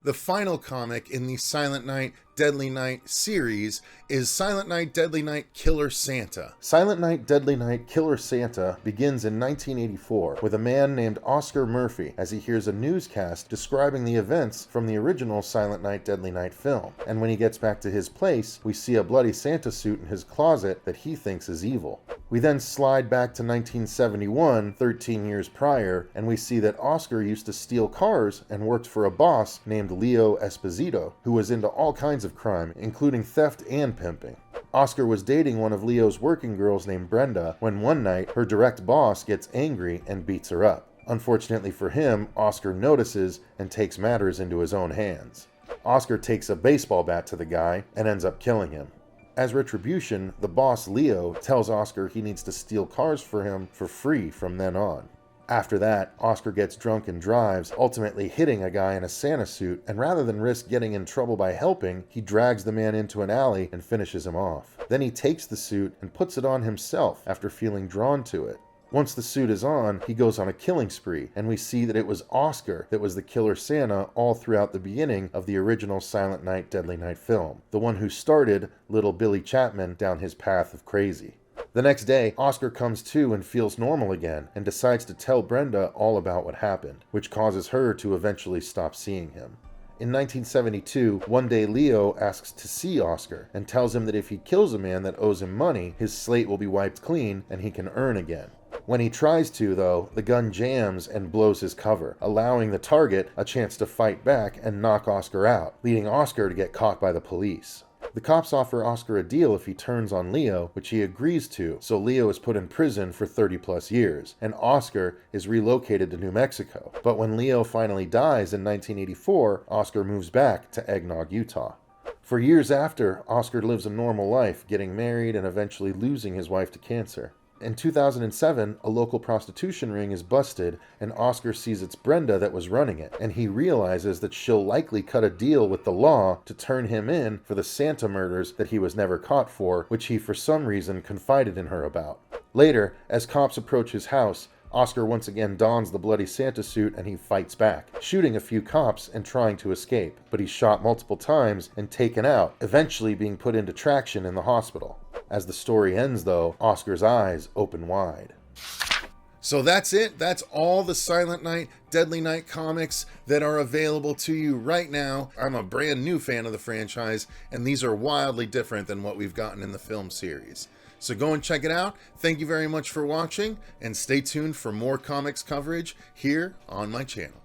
The final comic in the Silent Night, Deadly Night series is Silent Night, Deadly Night, Killer Santa. Silent Night, Deadly Night, Killer Santa begins in 1984 with a man named Oscar Murphy as he hears a newscast describing the events from the original Silent Night, Deadly Night film. And when he gets back to his place, we see a bloody Santa suit in his closet that he thinks is evil. We then slide back to 1971, 13 years prior, and we see that Oscar used to steal cars and worked for a boss named Leo Esposito, who was into all kinds of crime, including theft and pimping. Oscar was dating one of Leo's working girls named Brenda when one night her direct boss gets angry and beats her up. Unfortunately for him, Oscar notices and takes matters into his own hands. Oscar takes a baseball bat to the guy and ends up killing him. As retribution, the boss Leo tells Oscar he needs to steal cars for him for free from then on. After that, Oscar gets drunk and drives, ultimately hitting a guy in a Santa suit, and rather than risk getting in trouble by helping, he drags the man into an alley and finishes him off. Then he takes the suit and puts it on himself after feeling drawn to it. Once the suit is on, he goes on a killing spree, and we see that it was Oscar that was the killer Santa all throughout the beginning of the original Silent Night, Deadly Night film, the one who started little Billy Chapman down his path of crazy. The next day, Oscar comes to and feels normal again, and decides to tell Brenda all about what happened, which causes her to eventually stop seeing him. In 1972, one day Leo asks to see Oscar, and tells him that if he kills a man that owes him money, his slate will be wiped clean and he can earn again. When he tries to, though, the gun jams and blows his cover, allowing the target a chance to fight back and knock Oscar out, leading Oscar to get caught by the police. The cops offer Oscar a deal if he turns on Leo, which he agrees to, so Leo is put in prison for 30 plus years, and Oscar is relocated to New Mexico. But when Leo finally dies in 1984, Oscar moves back to Eggnog, Utah. For years after, Oscar lives a normal life, getting married and eventually losing his wife to cancer. In 2007, a local prostitution ring is busted, and Oscar sees it's Brenda that was running it, and he realizes that she'll likely cut a deal with the law to turn him in for the Santa murders that he was never caught for, which he for some reason confided in her about. Later, as cops approach his house, Oscar once again dons the bloody Santa suit and he fights back, shooting a few cops and trying to escape, but he's shot multiple times and taken out, eventually being put into traction in the hospital. As the story ends, though, Oscar's eyes open wide. So that's it. That's all the Silent Night, Deadly Night comics that are available to you right now. I'm a brand new fan of the franchise, and these are wildly different than what we've gotten in the film series. So go and check it out. Thank you very much for watching, and stay tuned for more comics coverage here on my channel.